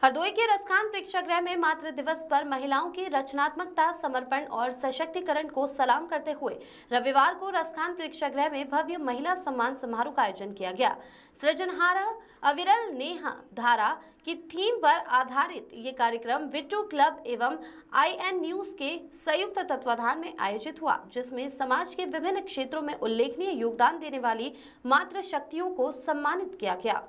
हरदोई के रसखान प्रेक्षागृह में मातृ दिवस पर महिलाओं की रचनात्मकता, समर्पण और सशक्तिकरण को सलाम करते हुए रविवार को रसखान प्रेक्षागृह में भव्य महिला सम्मान समारोह का आयोजन किया गया। सृजनहारा अविरल नेहा धारा की थीम पर आधारित ये कार्यक्रम विट्टू क्लब एवं IN न्यूज के संयुक्त तत्वाधान में आयोजित हुआ, जिसमें समाज के विभिन्न क्षेत्रों में उल्लेखनीय योगदान देने वाली मातृ शक्तियों को सम्मानित किया गया।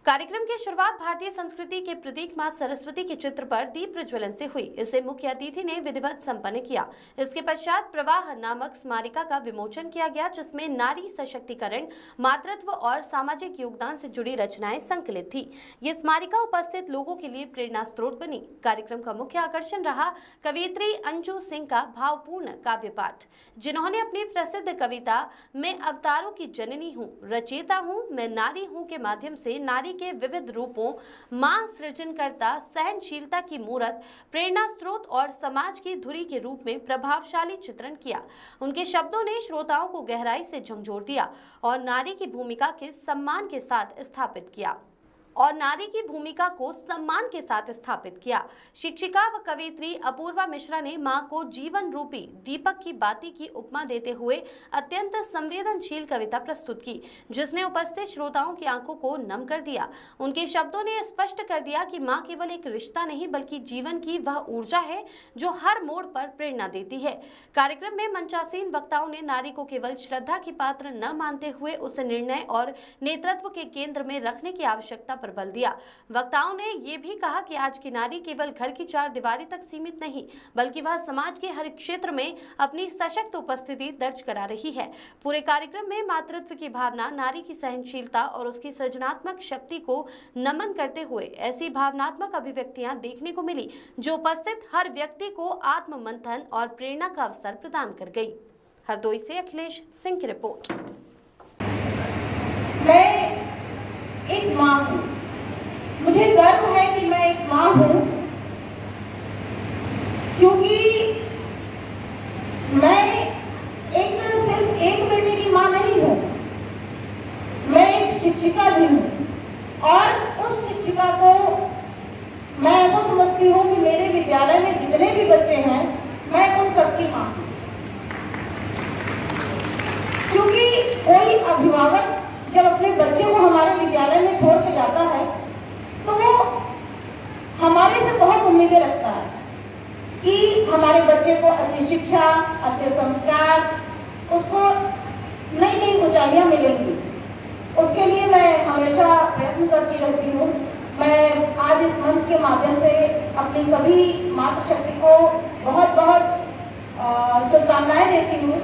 कार्यक्रम की शुरुआत भारतीय संस्कृति के प्रतीक मां सरस्वती के चित्र पर दीप प्रज्वलन से हुई। इसे मुख्य अतिथि ने विधिवत संपन्न किया। इसके पश्चात प्रवाह नामक स्मारिका का विमोचन किया गया, जिसमें नारी सशक्तिकरण, मातृत्व और सामाजिक योगदान से जुड़ी रचनाएं संकलित थी। ये स्मारिका उपस्थित लोगों के लिए प्रेरणा स्रोत बनी। कार्यक्रम का मुख्य आकर्षण रहा कवयित्री अंजू सिंह का भावपूर्ण काव्य पाठ, जिन्होंने अपनी प्रसिद्ध कविता मैं अवतारों की जननी हूँ, रचयिता हूँ, मैं नारी हूँ के माध्यम से नारी के विविध रूपों, मां सृजनकर्ता, सहनशीलता की मूरत, प्रेरणा स्रोत और समाज की धुरी के रूप में प्रभावशाली चित्रण किया। उनके शब्दों ने श्रोताओं को गहराई से झंझोर दिया और नारी की भूमिका के सम्मान के साथ स्थापित किया। शिक्षिका व कवयित्री अपूर्वा मिश्रा ने मां को जीवन रूपी दीपक की बाती की उपमा देते हुए अत्यंत संवेदनशील कविता प्रस्तुत की, जिसने उपस्थित श्रोताओं की आंखों को नम कर दिया। उनके शब्दों ने स्पष्ट कर दिया कि मां केवल एक रिश्ता नहीं, बल्कि जीवन की वह ऊर्जा है जो हर मोड़ पर प्रेरणा देती है। कार्यक्रम में मंचासीन वक्ताओं ने नारी को केवल श्रद्धा की पात्र न मानते हुए उसे निर्णय और नेतृत्व के केंद्र में रखने की आवश्यकता पर बल दिया। वक्ताओं ने ये भी कहा कि आज की नारी केवल घर की चार दीवारी तक सीमित नहीं, बल्कि वह समाज के हर क्षेत्र में अपनी सशक्त उपस्थिति दर्ज करा रही है। पूरे कार्यक्रम में मातृत्व की भावना, नारी की सहनशीलता और उसकी सृजनात्मक शक्ति को नमन करते हुए ऐसी भावनात्मक अभिव्यक्तियां देखने को मिली, जो उपस्थित हर व्यक्ति को आत्म मंथन और प्रेरणा का अवसर प्रदान कर गई। हरदोई से अखिलेश सिंह की रिपोर्ट। मैं एक मां हूं, मुझे गर्व है कि मैं एक मां हूं, क्योंकि मैं सिर्फ एक बेटे की मां नहीं हूं, मैं एक शिक्षिका भी हूं। और उस शिक्षिका को मैं ऐसा समझती हूं कि मेरे विद्यालय में जितने भी बच्चे हैं, मैं उन सबकी मां हूं। क्योंकि कोई अभिभावक जब अपने बच्चे को हमारे विद्यालय में छोड़ के जाता है, तो वो हमारे से बहुत उम्मीदें रखता है कि हमारे बच्चे को अच्छी शिक्षा, अच्छे संस्कार, उसको नई नई ऊंचाइयां मिलेंगी। उसके लिए मैं हमेशा प्रयत्न करती रहती हूँ। मैं आज इस मंच के माध्यम से अपनी सभी मातृशक्ति को बहुत बहुत शुभकामनाएं देती हूँ।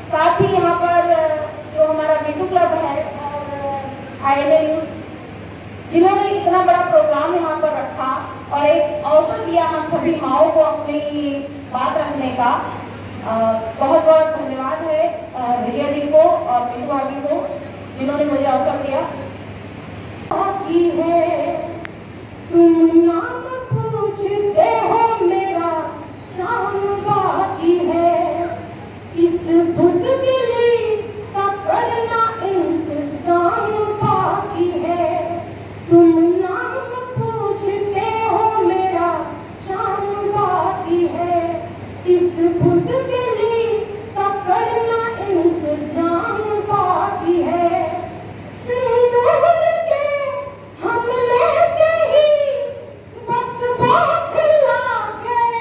साथ ही यहाँ पर जो हमारा विट्टू क्लब है और IN न्यूज, जिन्होंने इतना बड़ा प्रोग्राम यहाँ पर रखा और एक अवसर दिया हम सभी माओं को अपनी बात रखने का, बहुत बहुत धन्यवाद है भैया जी को और बिंदु भाभी को, जिन्होंने मुझे अवसर दिया। तुम नाम पूछते हो मेरा नाम बाकी है, इस मुश्किल का करना इंतजाम बाकी है। तुम नाम पूछते हो मेरा शाम बाकी है, इस मुश्किल का करना इंतजाम बाकी है। सिंदूर के हमले से ही बस बौखला गए,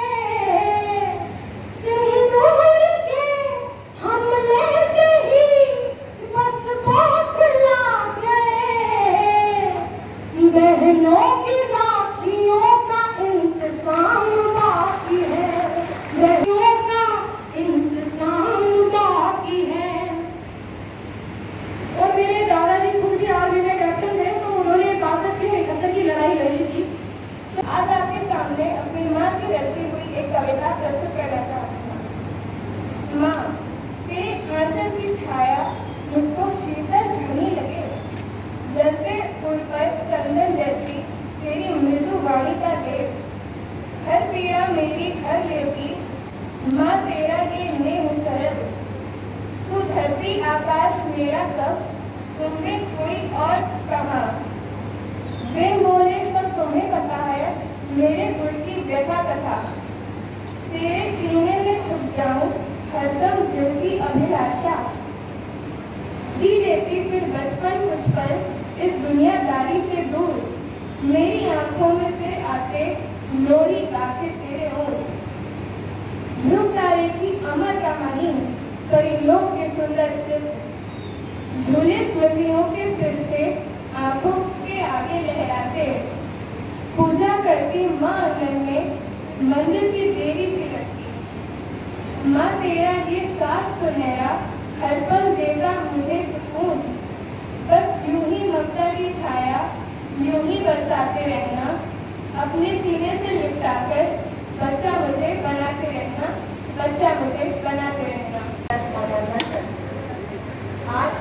सिंदूर के हमले से ही बस बौखला गए। बहनों की राखियों का इंतजाम बाकी है, बहनों का इंतजाम बाकी है। और मेरे दादाजी खुद भी आर्मी में कैप्टन थे, तो उन्होंने 62 के 71 की लड़ाई लड़ी थी। आज आपके सामने अपनी माँ की रची हुई एक कविता प्रस्तुत करना चाहती हूँ। माँ, तेरे आंचल की छाया मुझको शीतल घनी लगे, जलते फूल पर चंदन जैसी तेरी मृदु वाणी का लेप, हर पीड़ा मेरी हर लेती, माँ तेरा ये नेह सरल। तू धरती आकाश मेरा सब, तुमने कोई और कहा, बिन बोले सब कथा। तेरे सीने में छुप जाऊं हरदम दिल की अभिलाषा, जी लेती फिर बचपन कुछ पल इस दुनियादारी से दूर, मेरी आंखों में फिर आते लोरी गाते तेरे ओर। ध्रुव तारे की अमर कहानी, परिंदों के सुंदर चित्र, झूले स्मृतियों के फिर से आंखों के आगे लहराते। पूजा करती माँ आंगन में मंदिर की देवी सी लगती। माँ तेरा ये साथ सुनहरा हर पल देता मुझे सुकून, बस यूं ही ममता की छाया यूं ही बरसाते रहना, अपने सीने से लिपटाकर बच्चा मुझे बनाते रहना, बच्चा मुझे बनाते रहना। आज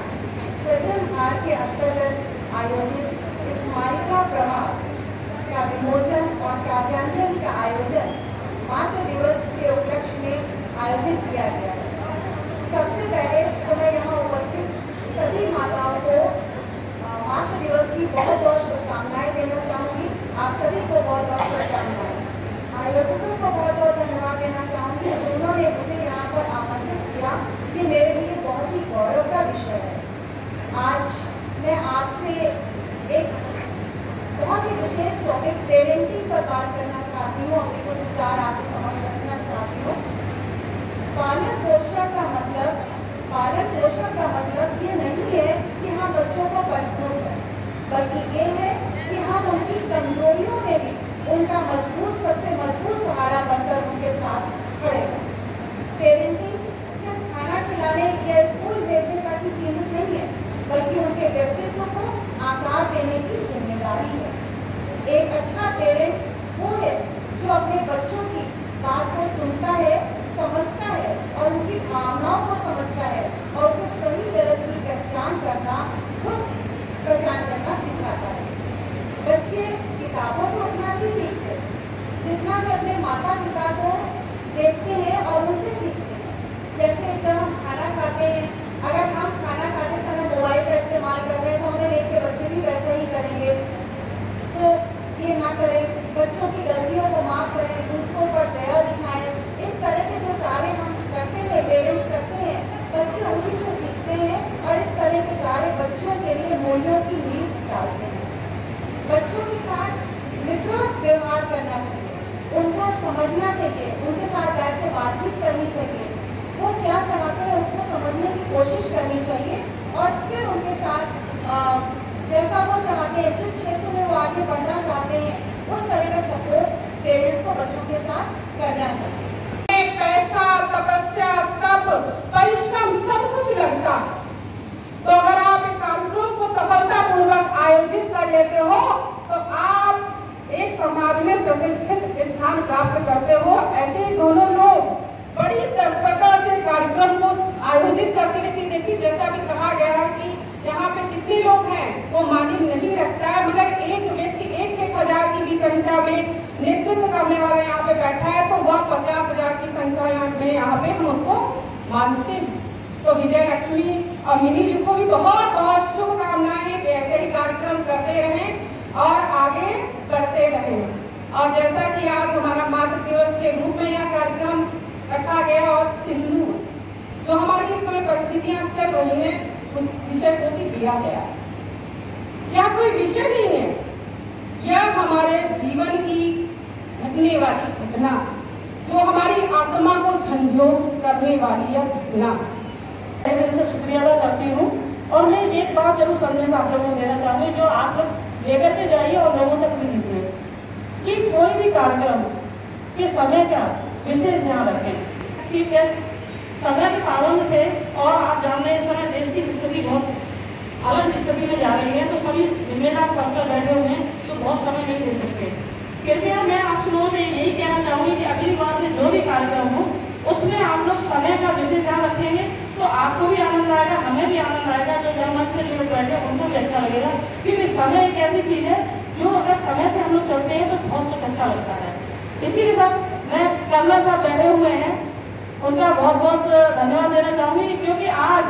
सृजन भार के अंतर्गत आयोजित इस स्मारिका प्रवाह का विमोचन और काव्यांजलि का आयोजन मातृ दिवस के उपलक्ष्य में आयोजित किया गया है। सबसे पहले तो मैं यहाँ उपस्थित सभी माताओं को मातृ दिवस की बहुत बहुत शुभकामनाएं देना चाहूँगी। आप सभी को बहुत बहुत शुभकामनाएं। आयोजकों को बहुत बहुत धन्यवाद देना चाहूँगी, उन्होंने मुझे यहाँ पर आमंत्रित किया। ये मेरे लिए बहुत ही गौरव का विषय है। आज मैं आपसे एक बहुत ही विशेष टॉपिक पेरेंटिंग पर बात करना चाहती हूँ, अपने कुछ विचार आपके समक्ष रखना चाहती हूँ। पालन पोषण का मतलब ये नहीं है कि हम बच्चों को कंट्रोल करें, बल्कि ये है कि हम उनकी कमजोरियों में भी उनका सबसे मजबूत सहारा बनकर उनके साथ खड़े हैं। पेरेंटिंग सिर्फ खाना खिलाने या स्कूल भेजने तक ही सीमित नहीं है, बल्कि उनके व्यक्तित्व को आकार देने की जिम्मेदारी है। एक अच्छा पेरेंट वो है जो अपने बच्चों की बात को सुनता है, समझता है और उनकी भावनाओं को समझता है और उसे सही गलत की पहचान करना सिखाता है। बच्चे किताबों से उतना नहीं सीखते जितना वे अपने माता पिता को देखते हैं और उनसे सीखते हैं। जैसे जब हम खाना खाते हैं, अगर हम खाना खाते समय मोबाइल का इस्तेमाल कर रहे हैं तो हमें देख के बच्चे भी वैसा ही करेंगे। तो ये ना करें, बच्चों की गलतियों को माफ करें, दूसरों पर दया दिखाएं। इस तरह के जो कार्य हम करते हैं, पेरेंट्स करते हैं, बच्चे उसी से सीखते हैं और इस तरह के कार्य बच्चों के लिए मूल्यों की नींव डालते हैं। बच्चों के साथ मित्रवत व्यवहार करना चाहिए, उनको समझना चाहिए, उनके साथ बैठ के बातचीत करनी चाहिए, वो क्या चाहते हैं उसको समझने की कोशिश करनी चाहिए और फिर उनके साथ जैसा वो चाहते हैं, जिस क्षेत्र में वो आगे बढ़ना चाहते हैं, उस तरह का सपोर्ट पेरेंट्स को बच्चों के साथ करना चाहिए। पैसा, तपस्या, तप, परिश्रम सब कुछ लगता है, तो अगर आप एक कार्यक्रम को सफलतापूर्वक आयोजित कर लेते हो तो आप एक समाज में प्रतिष्ठित स्थान प्राप्त करते हो। ऐसे ही दोनों लोग बड़ी तत्परता से कार्यक्रम को आयोजित करते, लेकिन देखिए जैसा अभी कहा गया कि यहाँ पे कितने लोग हैं वो मानी नहीं रखता है, मगर एक व्यक्ति 1,000 की भी संख्या में नेतृत्व करने वाला यहाँ पे बैठा है, तो वह 50,000 की संख्या में यहाँ पे हम उसको मानते हैं। तो विजय लक्ष्मी और मिनी जी को भी बहुत बहुत शुभकामनाएं कि ऐसे ही कार्यक्रम करते रहें और आगे बढ़ते रहें। और जैसा कि आज हमारा मातृ दिवस के रूप में यह कार्यक्रम रखा गया और सिंधु जो हमारी इस समय परिस्थितियां चल रही हैं उस विषय को भी दिया गया। यह कोई विषय नहीं है, यह हमारे जीवन की घटने वाली घटना, जो हमारी आत्मा को झंझोर करने वाली यह घटना। मैं से शुक्रिया अदा करती हूँ और मैं एक बात जरूर संदेश आप लोगों को देना चाहूँगी जो आप लोग लेकर के जाइए और लोगों तक भी दीजिए कि कोई भी कार्यक्रम के समय का विशेष ध्यान रखें। ठीक है, समय के पाबंद थे और आप जान रहे हैं इस समय देश की स्थिति बहुत अलग स्थिति में जा रही है, तो सभी जिम्मेदार बनकर बैठे हुए हैं तो बहुत समय नहीं दे सकते। कृपया मैं आप लोगों से यही कहना चाहूँगी कि अगली बार से जो भी कार्यक्रम हो उसमें आप लोग समय का विशेष ध्यान रखेंगे तो आपको भी आनंद आएगा, हमें भी आनंद आएगा, जो जनमंच में जो लोग बैठे उनको भी अच्छा लगेगा। क्योंकि समय एक ऐसी चीज़ है जो अगर समय से हम लोग चलते हैं तो बहुत कुछ अच्छा लगता है। इसी के साथ मैं कमला साहब बैठे हुए हैं, उनका बहुत बहुत धन्यवाद देना चाहूँगी क्योंकि आज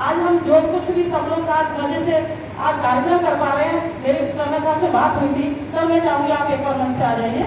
हम जो कुछ भी सब लोग आज मजे से आज कार्यक्रम कर पा रहे हैं। मेरे कमला साहब से बात हुई थी, तब मैं चाहूँगी आप एक बार मंच पे आ जाइए।